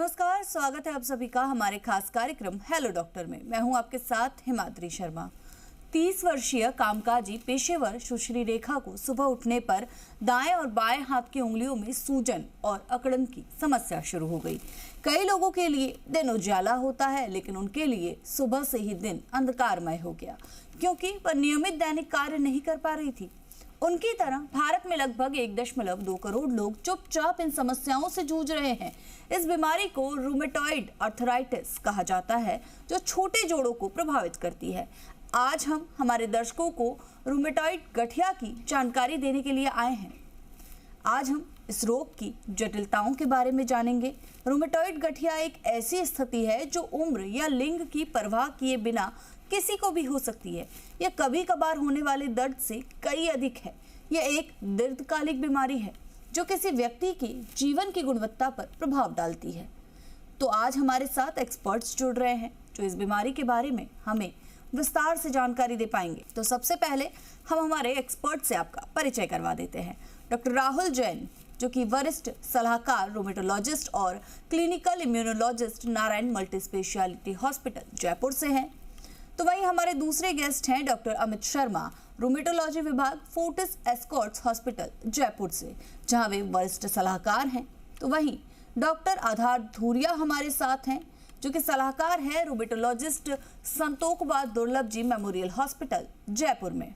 नमस्कार, स्वागत है आप सभी का हमारे खास कार्यक्रम हेलो डॉक्टर में। मैं हूं आपके साथ हिमाद्री शर्मा। 30 वर्षीय कामकाजी पेशेवर सुश्री रेखा को सुबह उठने पर दाएं और बाएं हाथ की उंगलियों में सूजन और अकड़न की समस्या शुरू हो गई। कई लोगों के लिए दिन उजाला होता है, लेकिन उनके लिए सुबह से ही दिन अंधकारमय हो गया, क्योंकि वह नियमित दैनिक कार्य नहीं कर पा रही थी। उनकी तरह भारत में लगभग 1.2 करोड़ लोग चुपचाप इन समस्याओं से जूझ रहे हैं। इस बीमारी को रूमेटॉइड आर्थराइटिस कहा जाता है, जो छोटे जोड़ों को प्रभावित करती है। आज हम हमारे दर्शकों को रूमेटॉइड गठिया की जानकारी देने के लिए आए हैं। आज हम इस रोग की जटिलताओं के बारे में जानेंगे। रूमेटॉइड गठिया एक ऐसी स्थिति है जो उम्र या लिंग की परवाह किए बिना किसी को भी हो सकती है। यह कभी कभार होने वाले दर्द से कई अधिक है। यह एक दीर्घकालिक बीमारी है जो किसी व्यक्ति की जीवन की गुणवत्ता पर प्रभाव डालती है। तो आज हमारे साथ एक्सपर्ट्स जुड़ रहे हैं जो इस बीमारी के बारे में हमें विस्तार से जानकारी दे पाएंगे। तो सबसे पहले हम हमारे एक्सपर्ट से आपका परिचय करवा देते हैं। डॉक्टर राहुल जैन, जो कि वरिष्ठ सलाहकार रूमेटोलॉजिस्ट और clinical immunologist Narayan multi speciality hospital Jaipur से हैं। तो वहीं हमारे दूसरे गेस्ट हैं डॉक्टर अमित शर्मा, रूमेटोलॉजी विभाग फोर्टिस एस्कॉर्ट्स हॉस्पिटल जयपुर से, जहां वे वरिष्ठ सलाहकार हैं। तो वहीं डॉक्टर आधार धूरिया हमारे साथ हैं, जो कि सलाहकार है रूमेटोलॉजिस्ट संतोकबाद दुर्लभ जी मेमोरियल हॉस्पिटल जयपुर में।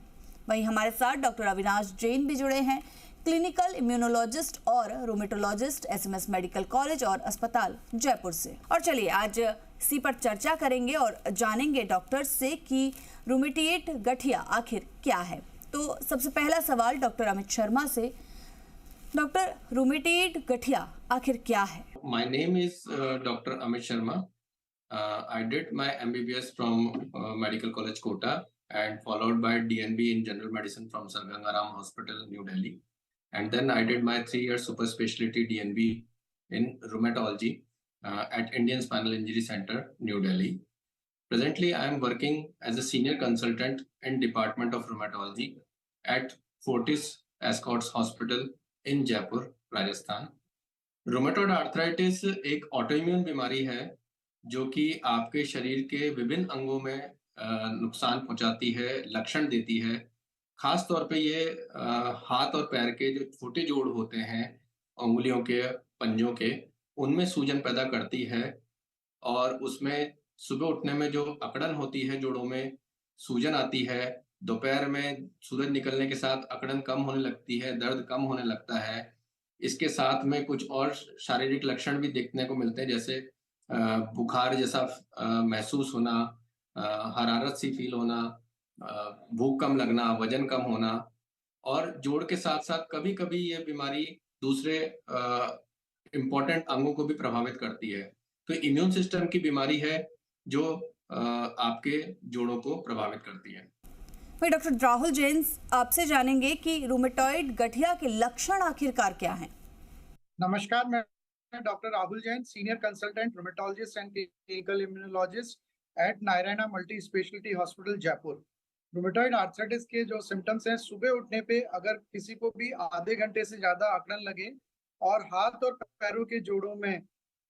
वहीं हमारे साथ डॉक्टर अविनाश जैन भी जुड़े हैं, क्लिनिकल इम्यूनोलॉजिस्ट और रूमेटोलॉजिस्ट एसएमएस मेडिकल कॉलेज और अस्पताल जयपुर से। और चलिए आज इसी पर चर्चा करेंगे और जानेंगे डॉक्टर से कि रूमेटॉइड गठिया आखिर क्या है। तो सबसे पहला सवाल डॉक्टर अमित शर्मा से। डॉक्टर, रूमेटॉइड गठिया आखिर क्या है? My name is Dr. Amit Sharma. I did my MBBS from Medical College Kota and followed by DNB in General Medicine from Sir Gangaram Hospital, New Delhi. And then I did my 3-year super specialty DNB in rheumatology at Indian Spinal Injury Center, New Delhi. Presently, I am working as a senior consultant in Department of Rheumatology at Fortis Escorts Hospital in Jaipur, Rajasthan. Rheumatoid arthritis एक autoimmune बीमारी है जो कि आपके शरीर के विभिन्न अंगों में नुकसान पहुंचाती है, लक्षण देती है। खास तौर पे ये हाथ और पैर के जो छोटे जोड़ होते हैं, उंगलियों के, पंजों के, उनमें सूजन पैदा करती है और उसमें सुबह उठने में जो अकड़न होती है, जोड़ों में सूजन आती है। दोपहर में सूरज निकलने के साथ अकड़न कम होने लगती है, दर्द कम होने लगता है। इसके साथ में कुछ और शारीरिक लक्षण भी देखने को मिलते हैं, जैसे बुखार जैसा महसूस होना, हरारत सी फील होना, भूख कम लगना, वजन कम होना। और जोड़ के साथ साथ कभी कभी ये बीमारी दूसरे इम्पोर्टेंट अंगों को भी प्रभावित करती है। तो इम्यून सिस्टम की बीमारी है जो आपके जोड़ों को प्रभावित करती है। भाई डॉक्टर राहुल जैन, आपसे जानेंगे कि रूमेटॉइड गठिया के लक्षण आखिरकार क्या हैं? नमस्कार, मैं doctor Rahul Jain, senior consultant rheumatologist and clinical immunologist at Narayana multi speciality hospital Jaipur. Rheumatoid arthritis के जो सिम्टम्स हैं, सुबह उठने पे अगर किसी को भी आधे घंटे से ज्यादा अकड़न लगे और हाथ और पैरों के जोड़ों में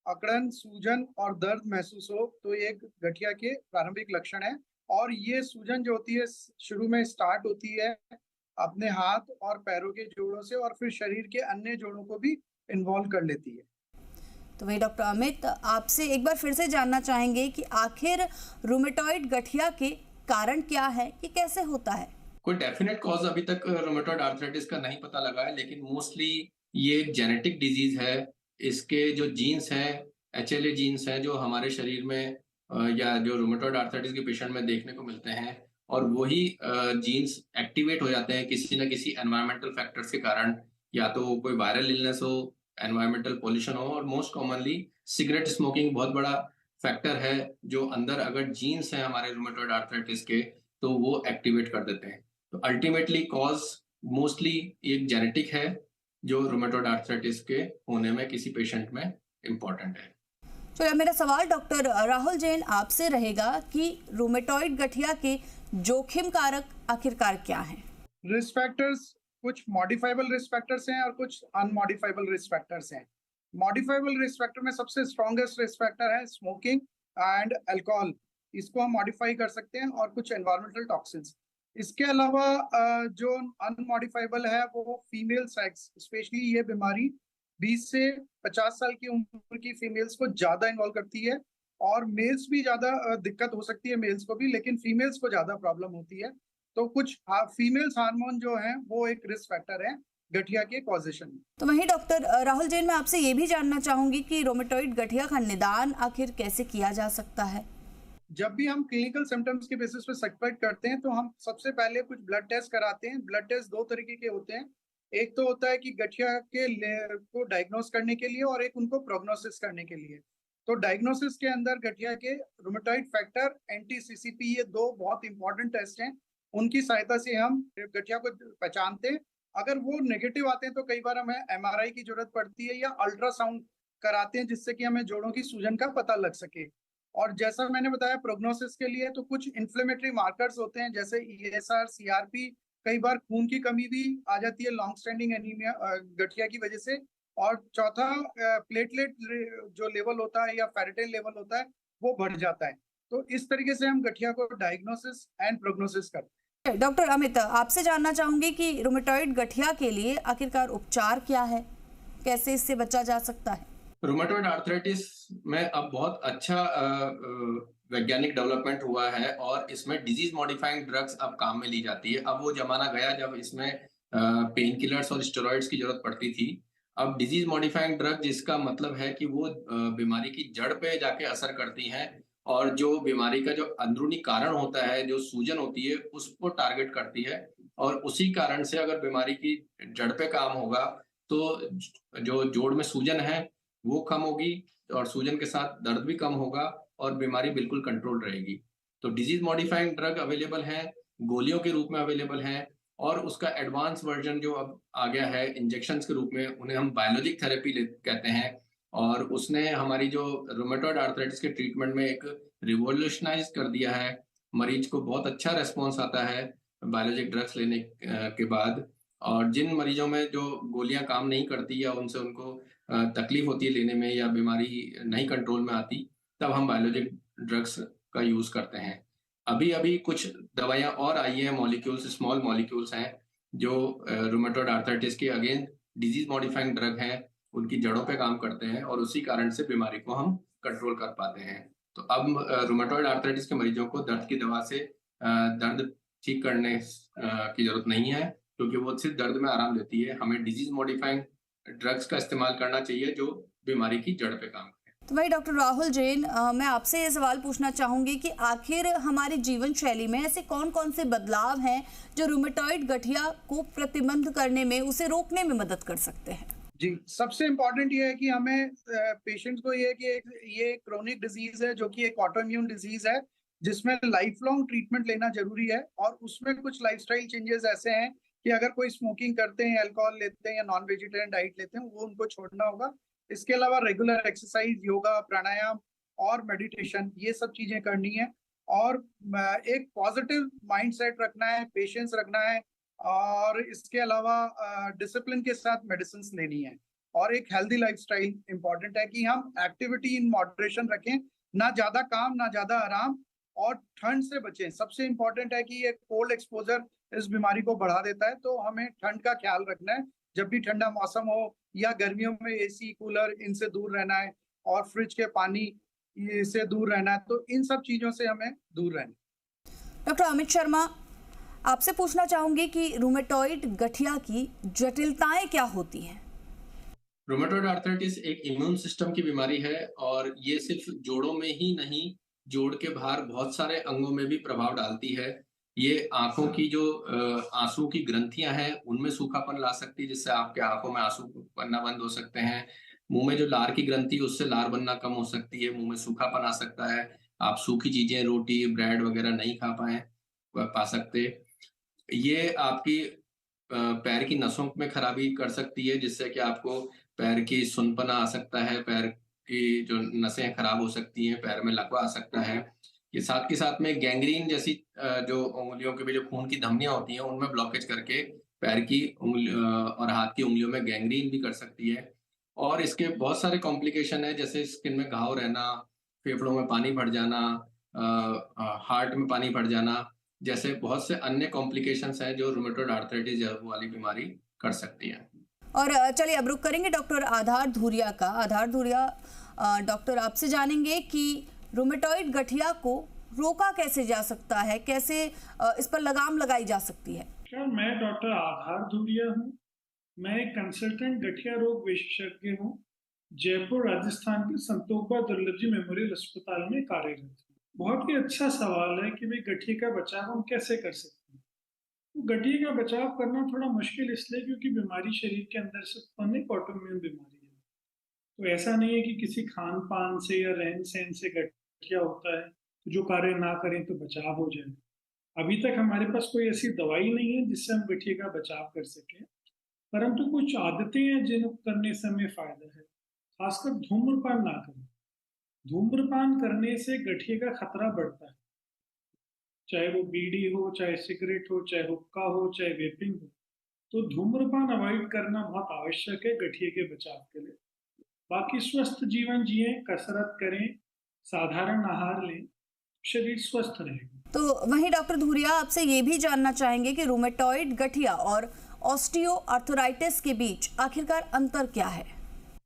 अकड़न, सूजन और दर्द महसूस हो, तो ये एक गठिया के प्रारंभिक लक्षण है। और ये सूजन जो होती है शुरू में स्टार्ट होती है अपने हाथ और पैरों के जोड़ों से और फिर शरीर के अन्य जोड़ों को भी इन्वॉल्व कर लेती है। तो वही डॉक्टर अमित, आपसे एक बार फिर से जानना चाहेंगे कि आखिर रूमेटॉइड गठिया के कारण क्या है, कि कैसे होता है? कोई डेफिनेट कॉज अभी तक रूमेटॉइड आर्थराइटिस का नहीं पता लगा है, लेकिन मोस्टली ये एक जेनेटिक डिजीज है। इसके जो जीन्स हैं, HLA जीन्स हैं, जो हमारे शरीर में या जो रूमेटॉइड आर्थराइटिस के पेशेंट में देखने को मिलते हैं, और वही जीन्स एक्टिवेट हो जाते हैं किसी न किसी एनवायरमेंटल फैक्टर्स के कारण, या तो कोई वायरल इलनेस हो, एनवायरमेंटल पोल्यूशन हो, और मोस्ट कॉमनली सिगरेट स्मोकिंग बहुत बड़ा फैक्टर है, जो अंदर अगर जीन्स हैं हमारे रूमेटॉइड आर्थराइटिस के तो वो एक्टिवेट कर देते हैं। तो अल्टीमेटली कॉज मोस्टली एक जेनेटिक है जो रूमेटॉइड आर्थराइटिस के होने में किसी पेशेंट में इम्पोर्टेंट है। चलिए, मेरा सवाल डॉक्टर राहुल जैन आपसे रहेगा कि रूमेटॉइड गठिया के जोखिम कारक आखिरकार क्या हैं? रिस्क फैक्टर्स, कुछ मॉडिफाइबल रिस्क फैक्टर्स हैं और कुछ अनमॉडिफाइबल रिस्क फैक्टर्स हैं। मॉडिफाइबल रिस्क फैक्टर में सबसे स्ट्रॉन्गेस्ट रिस्क फैक्टर है स्मोकिंग एंड अल्कोहल, इसको हम मॉडिफाई कर सकते हैं, और कुछ एनवायरमेंटल टॉक्सिन्स। इसके अलावा जो अनमॉडिफाइबल है वो फीमेल सेक्स, स्पेशली ये बीमारी 20 से 50 साल की उम्र की फीमेल्स को ज्यादा इन्वॉल्व करती है, और मेल्स भी ज्यादा दिक्कत हो सकती है मेल्स को भी, लेकिन फीमेल्स को ज्यादा प्रॉब्लम होती है। तो कुछ फीमेल्स हार्मोन जो है वो एक रिस्क फैक्टर है गठिया के कॉजेशन में। तो वहीं डॉक्टर राहुल जैन, मैं आपसे ये भी जानना चाहूंगी कि रोमेटॉइड गठिया का निदान आखिर कैसे किया जा सकता है? जब भी हम क्लिनिकल सिम्टम्स के बेसिस पे सस्पेक्ट करते हैं तो हम सबसे पहले कुछ ब्लड टेस्ट कराते हैं। ब्लड टेस्ट दो तरीके के होते हैं, एक तो होता है कि गठिया के को डायग्नोस करने के लिए, और एक उनको प्रोग्नोसिस करने के लिए। तो डायग्नोसिस के अंदर गठिया के रूमेटॉइड फैक्टर, एंटी-सीसीपी, ये दो बहुत इंपॉर्टेंट टेस्ट हैं। उनकी सहायता से हम गठिया को पहचानते हैं। अगर वो नेगेटिव आते हैं तो कई बार हमें एमआरआई की जरूरत पड़ती है या अल्ट्रासाउंड कराते हैं, जिससे कि हमें जोड़ों की सूजन का पता लग सके। और जैसा मैंने बताया प्रोग्नोसिस के लिए तो कुछ इन्फ्लेमेटरी मार्कर्स होते हैं, जैसे ईएसआर, सीआरपी, कई बार खून की कमी भी आ जाती है लॉन्ग स्टैंडिंग एनीमिया गठिया की वजह से। और चौथा, प्लेटलेट जो लेवल होता है या फेरिटिन लेवल होता है वो बढ़ जाता है। तो इस तरीके से हम गठिया को डायग्नोसिस एंड प्रोग्नोसिस करते हैं। डॉक्टर अमित, आपसे जानना चाहूंगी कि रूमेटॉइड गठिया के लिए आखिरकार उपचार क्या है, कैसे इससे बचा जा सकता है? रूमेटॉइड आर्थराइटिस में अब बहुत अच्छा वैज्ञानिक डेवलपमेंट हुआ है, और इसमें डिजीज मॉडिफाइंग ड्रग्स अब काम में ली जाती है। अब वो जमाना गया जब इसमें पेन किलर्स और स्टेरॉइड्स की जरूरत पड़ती थी। अब डिजीज मॉडिफाइंग ड्रग, जिसका मतलब है कि वो बीमारी की जड़ पे जाके असर करती हैं, और जो बीमारी का जो अंदरूनी कारण होता है, जो सूजन होती है, उसको टारगेट करती है। और उसी कारण से अगर बीमारी की जड़ पे काम होगा तो जो जोड़ में सूजन है वो कम होगी, और सूजन के साथ दर्द भी कम होगा, और बीमारी बिल्कुल कंट्रोल रहेगी। तो डिजीज मॉडिफाइंग ड्रग अवेलेबल है, गोलियों के रूप में अवेलेबल है, और उसका एडवांस वर्जन जो अब आ गया है इंजेक्शंस के रूप में, उन्हें हम बायोलॉजिक थेरेपी कहते हैं। और उसने हमारी जो रूमेटॉइड आर्थराइटिस के ट्रीटमेंट में एक रिवोल्यूशनाइज कर दिया है। मरीज को बहुत अच्छा रेस्पॉन्स आता है बायोलॉजिक ड्रग्स लेने के बाद। और जिन मरीजों में जो गोलियां काम नहीं करती या उनसे उनको तकलीफ होती है लेने में, या बीमारी नहीं कंट्रोल में आती, तब हम बायोलॉजिक ड्रग्स का यूज करते हैं। अभी अभी कुछ दवाइयां और आई हैं, मॉलिक्यूल्स, स्मॉल मॉलिक्यूल्स हैं, जो रूमेटॉइड आर्थराइटिस के अगेन डिजीज मॉडिफाइंग ड्रग हैं, उनकी जड़ों पे काम करते हैं, और उसी कारण से बीमारी को हम कंट्रोल कर पाते हैं। तो अब रूमेटॉइड आर्थराइटिस के मरीजों को दर्द की दवा से दर्द ठीक करने की जरूरत नहीं है, क्योंकि वो सिर्फ दर्द में आराम देती है। हमें डिजीज मॉडिफाइंग ड्रग्स का इस्तेमाल करना चाहिए जो बीमारी की जड़ पे काम करे। तो भाई डॉक्टर राहुल जैन, मैं आपसे ये सवाल पूछना चाहूंगी कि आखिर हमारी जीवन शैली में ऐसे कौन कौन से बदलाव हैं जो रूमेटॉइड गठिया को प्रतिबंध करने में, उसे रोकने में मदद कर सकते हैं? जी, सबसे इम्पोर्टेंट ये है कि हमें पेशेंट्स को ये क्रोनिक डिजीज है, जो कि एक ऑटोइम्यून डिजीज है, जिसमें लाइफ लॉन्ग ट्रीटमेंट लेना जरूरी है। और उसमें कुछ लाइफस्टाइल चेंजेस ऐसे हैं कि अगर कोई स्मोकिंग करते हैं, अल्कोहल लेते हैं या नॉन वेजिटेरियन डाइट लेते हैं, वो उनको छोड़ना होगा। इसके अलावा रेगुलर एक्सरसाइज, योगा, प्राणायाम और मेडिटेशन, ये सब चीजें करनी है। और एक पॉजिटिव माइंडसेट रखना है, पेशेंस रखना है, और इसके अलावा डिसिप्लिन के साथ मेडिसिन लेनी है। और एक हेल्दी लाइफस्टाइल इंपॉर्टेंट है कि हम एक्टिविटी इन मॉडरेशन रखें, ना ज्यादा काम ना ज्यादा आराम, और ठंड से बचें। सबसे इंपॉर्टेंट है कि ये कोल्ड एक्सपोजर इस बीमारी को बढ़ा देता है, तो हमें ठंड का ख्याल रखना है। जब भी ठंडा मौसम हो या गर्मियों में एसी, कूलर, इनसे दूर रहना है, और फ्रिज के पानी से दूर रहना है। तो इन सब चीजों से हमें दूर रहना है। डॉक्टर अमित शर्मा, आपसे पूछना चाहूंगी कि रूमेटॉइड गठिया की जटिलताएं क्या होती हैं? रूमेटॉइड आर्थराइटिस एक इम्यून सिस्टम की बीमारी है, और ये सिर्फ जोड़ों में ही नहीं, जोड़ के बाहर बहुत सारे अंगों में भी प्रभाव डालती है। ये आंखों की जो आंसू की ग्रंथियां हैं, उनमें सूखापन ला सकती है, जिससे आपके आंखों में आंसू बनना बंद हो सकते हैं। मुंह में जो लार की ग्रंथि, उससे लार बनना कम हो सकती है, मुंह में सूखापन आ सकता है। आप सूखी चीजें, रोटी, ब्रेड वगैरह नहीं पा सकते। ये आपकी पैर की नसों में खराबी कर सकती है, जिससे कि आपको पैर की सुनपना आ सकता है, पैर की जो नसें खराब हो सकती हैं, पैर में लकवा आ सकता है। ये साथ के साथ में गैंग्रीन जैसी जो उंगलियों के भी जो खून की धमनियां होती हैं, उनमें ब्लॉकेज करके पैर की और हाथ की उंगलियों में गैंग्रीन भी कर सकती है। और इसके बहुत सारे कॉम्प्लिकेशन है, जैसे स्किन में घाव रहना, फेफड़ों में पानी भर जाना, हार्ट में पानी भर जाना, जैसे बहुत से अन्य कॉम्प्लिकेशंस हैं जो रूमेटॉइड आर्थराइटिस वाली बीमारी कर सकती है। और चलिए अब रुक करेंगे डॉक्टर आधार धुरिया का। आधार धुरिया डॉक्टर आपसे जानेंगे कि रूमेटॉइड गठिया को रोका कैसे जा सकता है, कैसे इस पर लगाम लगाई जा सकती है। सर, मैं डॉक्टर आधार धुरिया हूँ। मैं एक कंसल्टेंट गठिया रोग विशेषज्ञ हूँ। जयपुर राजस्थान के संतोखबा दुर्लभ जी मेमोरियल अस्पताल में कार्यरत हूँ। बहुत ही अच्छा सवाल है कि भाई गठिया का बचाव हम कैसे कर सकते हैं। तो गठिया का बचाव करना थोड़ा मुश्किल इसलिए क्योंकि बीमारी शरीर के अंदर से उत्पन्न एक ऑटोइम्यून बीमारी है। तो ऐसा नहीं है कि किसी खान पान से या रहन सहन से गठिया होता है तो जो कार्य ना करें तो बचाव हो जाए। अभी तक हमारे पास कोई ऐसी दवाई नहीं है जिससे हम गठिया का बचाव कर सकें, परंतु कुछ आदतें हैं जिनको करने से हमें फायदा है। खासकर धूम्रपान ना करें। धूम्रपान करने से गठिया का खतरा बढ़ता है, चाहे वो बीड़ी हो, चाहे सिगरेट हो, चाहे हुक्का हो, चाहे वेपिंग हो। तो धूम्रपान अवॉइड करना बहुत आवश्यक है गठिया के बचाव के लिए। बाकी स्वस्थ जीवन जिए, कसरत करें, साधारण आहार लें, शरीर स्वस्थ रहेगा। तो वहीं डॉक्टर धुरिया आपसे ये भी जानना चाहेंगे कि रूमेटॉइड गठिया और ऑस्टियो आर्थराइटिस के बीच आखिरकार अंतर क्या है।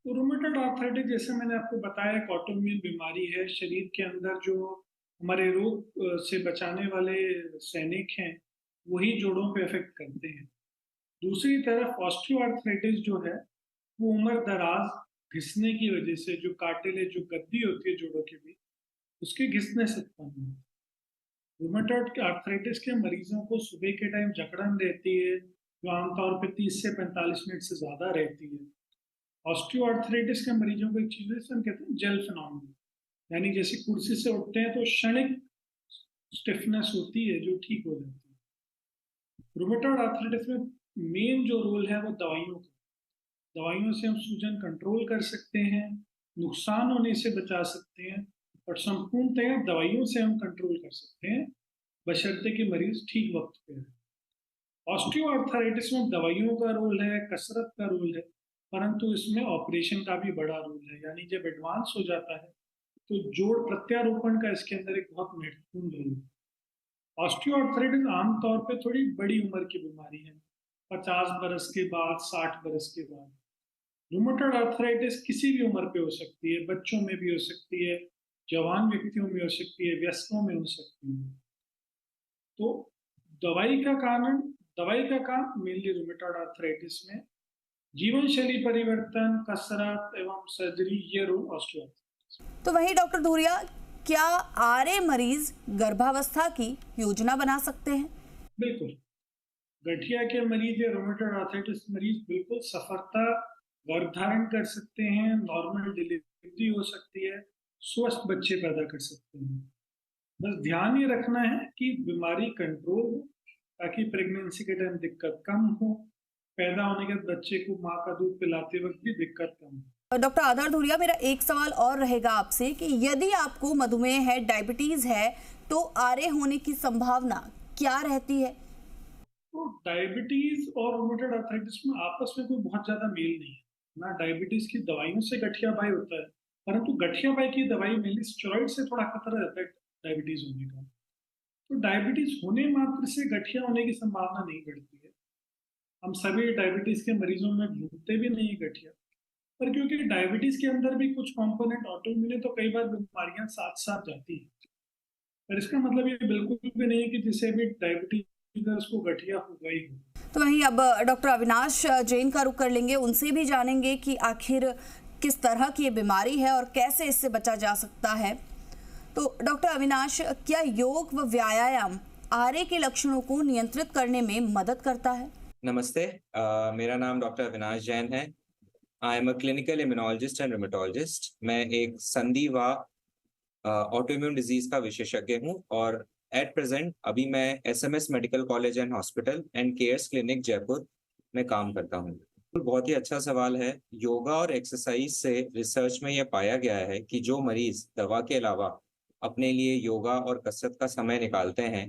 तो रूमेटॉइड आर्थराइटिस जैसे मैंने आपको बताया एक ऑटोइम्यून बीमारी है। शरीर के अंदर जो हमारे रोग से बचाने वाले सैनिक हैं वही जोड़ों पे इफेक्ट करते हैं। दूसरी तरफ ऑस्टियो आर्थराइटिस जो है वो उम्र दराज घिसने की वजह से, जो कार्टिलेज जो गद्दी होती है जोड़ों के बीच, उसके घिसने से उत्पन्न है। रूमेटॉइड आर्थराइटिस के मरीजों को सुबह के टाइम जकड़न रहती है जो आमतौर पर 30 से 45 मिनट से ज्यादा रहती है। ऑस्टियो आर्थराइटिस के मरीजों को एक चीज हम कहते हैं जेल फिनोमेनन, यानी जैसे कुर्सी से उठते हैं तो क्षणिक स्टिफनेस होती है जो ठीक हो जाती है। रूमेटॉइड आर्थराइटिस में मेन जो रोल है वो दवाइयों का। दवाइयों से हम सूजन कंट्रोल कर सकते हैं, नुकसान होने से बचा सकते हैं, और संपूर्णतया दवाइयों से हम कंट्रोल कर सकते हैं बशर्ते कि मरीज ठीक वक्त पे है। ऑस्टियो आर्थराइटिस में दवाइयों का रोल है, कसरत का रोल है, परंतु इसमें ऑपरेशन का भी बड़ा रोल है। यानी जब एडवांस हो जाता है तो जोड़ प्रत्यारोपण का इसके अंदर एक बहुत महत्वपूर्ण रोल है। ऑस्टियो आर्थराइटिस आमतौर पे थोड़ी बड़ी उम्र की बीमारी है, 50 बरस के बाद, 60 बरस के बाद। रूमेटॉइड आर्थराइटिस किसी भी उम्र पे हो सकती है, बच्चों में भी हो सकती है, जवान व्यक्तियों में हो सकती है, वयस्कों में हो सकती है। तो दवाई का काम मेनली रूमेटॉइड आर्थराइटिस में जीवन शैली परिवर्तन, कसरत एवं सर्जरी, ये रोल ऑस्टियो आर्थराइटिस। तो वहीं डॉक्टर धुरिया, क्या आरए मरीज गर्भावस्था की योजना बना सकते हैं? बिल्कुल, गठिया के मरीज या रूमेटॉइड आर्थराइटिस मरीज बिल्कुल सफलता गर्भ धारण कर सकते हैं, नॉर्मल डिलीवरी हो सकती है, स्वस्थ बच्चे पैदा कर सकते हैं। बस ध्यान ये रखना है कि बीमारी कंट्रोल हो ताकि प्रेगनेंसी के टाइम दिक्कत कम हो, पैदा होने के बाद बच्चे को माँ का दूध पिलाते वक्त भी दिक्कत कम हो। डॉक्टर आधार धुरिया, मेरा एक सवाल और रहेगा आपसे कि यदि आपको मधुमेह है, डायबिटीज है, तो आरए होने की संभावना क्या रहती है? तो डायबिटीज और रूमेटॉइड आर्थराइटिस में आपस में कोई बहुत ज्यादा मेल नहीं है ना। डायबिटीज की दवाइयों से गठियाबाई होता है, परंतु गठियाबाई की दवाई मेनली स्टेरॉइड से थोड़ा खतरा रहता है डायबिटीज होने का। तो डायबिटीज होने मात्र से गठिया होने की संभावना नहीं बढ़ती है। हम सभी डायबिटीज के मरीजों में ढूंढते भी नहीं गठिया, पर क्योंकि डायबिटीज के अंदर भी कुछ कंपोनेंट ऑटोइम्यून है तो कई बार बीमारियां साथ साथ जाती हैं। पर इसका मतलब ये बिल्कुल भी नहीं है कि जिसे भी डायबिटीज है उसको गठिया होगा ही होगा। तो वहीं अब डॉक्टर अविनाश जैन का रुख कर लेंगे, उनसे भी जानेंगे कि आखिर किस तरह की ये बीमारी है और कैसे इससे बचा जा सकता है। तो डॉक्टर अविनाश, क्या योग व व्यायाम आरए के लक्षणों को नियंत्रित करने में मदद करता है? नमस्ते, मेरा नाम डॉक्टर अविनाश जैन है। I am a clinical immunologist and rheumatologist. मैं एक संधिवात ऑटोइम्यून डिजीज का विशेषज्ञ हूँ और एट प्रेजेंट अभी मैं SMS medical college and hospital and cares clinic Jaipur में काम करता हूँ। बहुत ही अच्छा सवाल है। योगा और एक्सरसाइज से रिसर्च में यह पाया गया है कि जो मरीज दवा के अलावा अपने लिए योगा और कसरत का समय निकालते हैं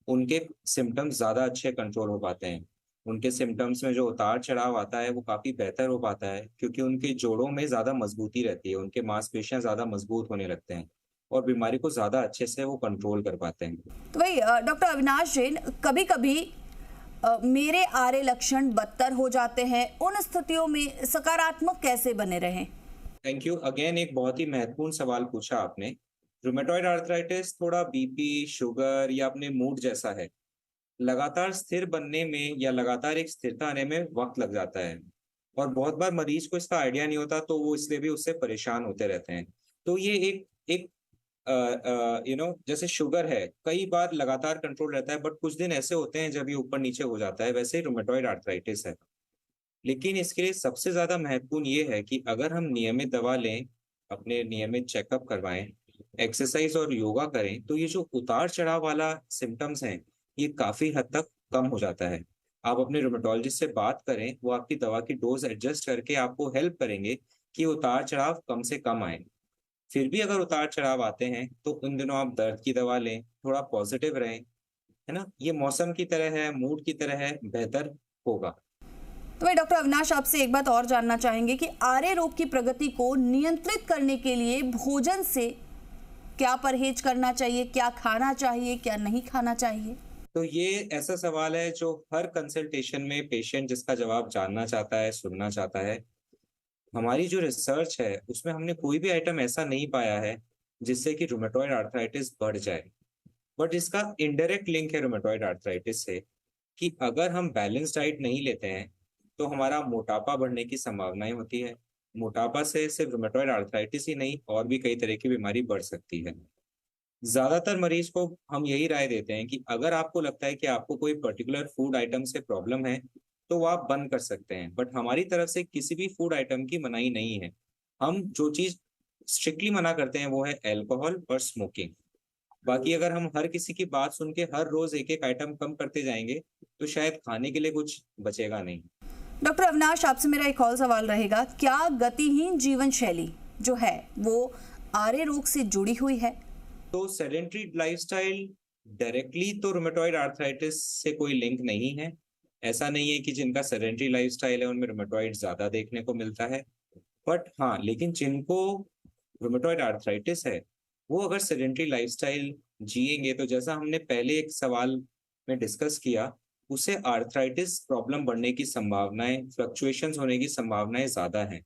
उनके सिम्टम्स ज़्यादा अच्छे कंट्रोल हो पाते हैं। उनके सिम्टम्स में जो उतार चढ़ाव आता है वो काफ़ी बेहतर हो पाता है, क्योंकि उनके जोड़ों में ज़्यादा मजबूती रहती है, उनके मांसपेशियां ज़्यादा मजबूत होने लगते हैं और बीमारी को ज़्यादा अच्छे से वो कंट्रोल कर पाते हैं। तो भाई डॉक्टर अविनाश जैन, कभी कभी मेरे आरे लक्षण बदतर हो जाते हैं, उन स्थितियों में सकारात्मक कैसे बने रहें? Thank you. अगेन एक बहुत ही महत्वपूर्ण सवाल पूछा आपने। रूमेटॉइड आर्थराइटिस थोड़ा बीपी, शुगर या अपने मूड जैसा है। लगातार स्थिर बनने में या लगातार एक स्थिरता आने में वक्त लग जाता है और बहुत बार मरीज को इसका आइडिया नहीं होता, तो वो इसलिए भी उससे परेशान होते रहते हैं। तो ये एक एक जैसे शुगर है, कई बार लगातार कंट्रोल रहता है, बट कुछ दिन ऐसे होते हैं जब ये ऊपर नीचे हो जाता है, वैसे ही रूमेटॉइड आर्थराइटिस है। लेकिन इसके लिए सबसे ज्यादा महत्वपूर्ण ये है कि अगर हम नियमित दवा लें, अपने नियमित चेकअप करवाएं, एक्सरसाइज और योगा करें, तो ये जो उतार चढ़ाव वाला सिम्टम्स हैं ये काफी हद तक कम हो जाता है। आप अपने रूमेटोलॉजिस्ट से बात करें, वो आपकी दवा की डोज एडजस्ट करके आपको हेल्प करेंगे कि उतार चढ़ाव कम से कम आए। फिर भी अगर उतार चढ़ाव आते हैं तो उन दिनों आप दर्द की दवा लें, थोड़ा पॉजिटिव रहें, है ना। ये मौसम की तरह है, मूड की तरह है, बेहतर होगा। तो भाई डॉक्टर अविनाश, आपसे एक बात और जानना चाहेंगे कि आरे रोग की प्रगति को नियंत्रित करने के लिए भोजन से क्या परहेज करना चाहिए, क्या खाना चाहिए, क्या नहीं खाना चाहिए? तो ये ऐसा सवाल है जो हर कंसल्टेशन में पेशेंट जिसका जवाब जानना चाहता है, सुनना चाहता है। हमारी जो रिसर्च है उसमें हमने कोई भी आइटम ऐसा नहीं पाया है जिससे कि रूमेटॉइड आर्थराइटिस बढ़ जाए, बट इसका इनडायरेक्ट लिंक है रूमेटॉइड आर्थराइटिस से कि अगर हम बैलेंस डाइट नहीं लेते हैं तो हमारा मोटापा बढ़ने की संभावनाएं होती है। मोटापा से सिर्फ रूमेटॉइड आर्थराइटिस ही नहीं, और भी कई तरह की बीमारी बढ़ सकती है। ज्यादातर मरीज को हम यही राय देते हैं कि अगर आपको लगता है कि आपको कोई पर्टिकुलर फूड आइटम से प्रॉब्लम है तो वो आप बंद कर सकते हैं, बट हमारी तरफ से किसी भी फूड आइटम की मनाही नहीं है। हम जो चीज स्ट्रिक्टली मना करते हैं वो है अल्कोहल और स्मोकिंग। बाकी अगर हम हर किसी की बात सुन के हर रोज एक एक आइटम कम करते जाएंगे तो शायद खाने के लिए कुछ बचेगा नहीं। डॉक्टर अविनाश, आपसे मेरा एक और सवाल रहेगा, क्या गतिहीन जीवन शैली जो है वो आरे रोग से जुड़ी हुई है? तो सेडेंटरी लाइफस्टाइल डायरेक्टली तो रूमेटॉइड आर्थराइटिस से कोई लिंक नहीं है। ऐसा नहीं है कि जिनका सेडेंटरी लाइफस्टाइल है उनमें रूमेटॉइड ज्यादा देखने को मिलता है, बट हाँ, लेकिन जिनको रूमेटॉइड आर्थराइटिस है वो अगर सेडेंटरी लाइफस्टाइल जिएंगे तो जैसा हमने पहले एक सवाल में डिस्कस किया, उसे आर्थराइटिस प्रॉब्लम बढ़ने की संभावनाएं, फ्लक्चुएशंस होने की संभावनाएं ज्यादा हैं।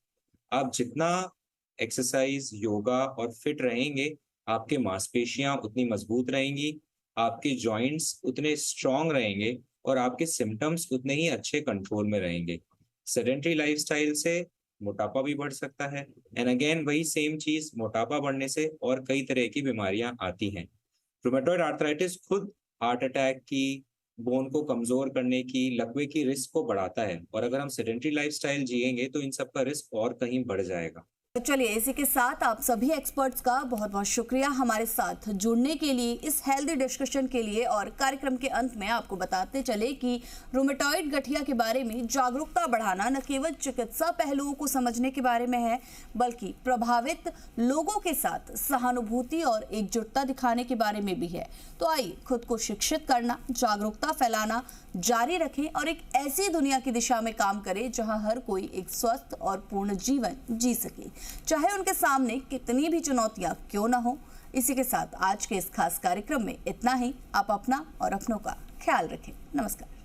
आप जितना एक्सरसाइज, योगा और फिट रहेंगे, आपके मांसपेशियां उतनी मजबूत रहेंगी, आपके जॉइंट्स उतने स्ट्रांग रहेंगे और आपके सिम्टम्स उतने ही अच्छे कंट्रोल में रहेंगे। सेडेंटरी लाइफस्टाइल से मोटापा भी बढ़ सकता है, एंड अगेन वही सेम चीज, मोटापा बढ़ने से और कई तरह की बीमारियां आती हैं। रूमेटॉइड आर्थराइटिस खुद हार्ट अटैक की, बोन को कमजोर करने की, लकवे की रिस्क को बढ़ाता है, और अगर हम सेडेंटरी लाइफस्टाइल जिएंगे तो इन सब का रिस्क और कहीं बढ़ जाएगा। चलिए, इसी के साथ आप सभी एक्सपर्ट्स का बहुत बहुत शुक्रिया हमारे साथ जुड़ने के लिए, इस हेल्दी डिस्कशन के लिए। और कार्यक्रम के अंत में आपको बताते चले कि रूमेटॉइड गठिया के बारे में जागरूकता बढ़ाना न केवल चिकित्सा पहलुओं को समझने के बारे में है, बल्कि प्रभावित लोगों के साथ सहानुभूति और एकजुटता दिखाने के बारे में भी है। तो आइए खुद को शिक्षित करना, जागरूकता फैलाना जारी रखें और एक ऐसी दुनिया की दिशा में काम करें जहां हर कोई एक स्वस्थ और पूर्ण जीवन जी सके, चाहे उनके सामने कितनी भी चुनौतियां क्यों ना हो। इसी के साथ आज के इस खास कार्यक्रम में इतना ही। आप अपना और अपनों का ख्याल रखें। नमस्कार।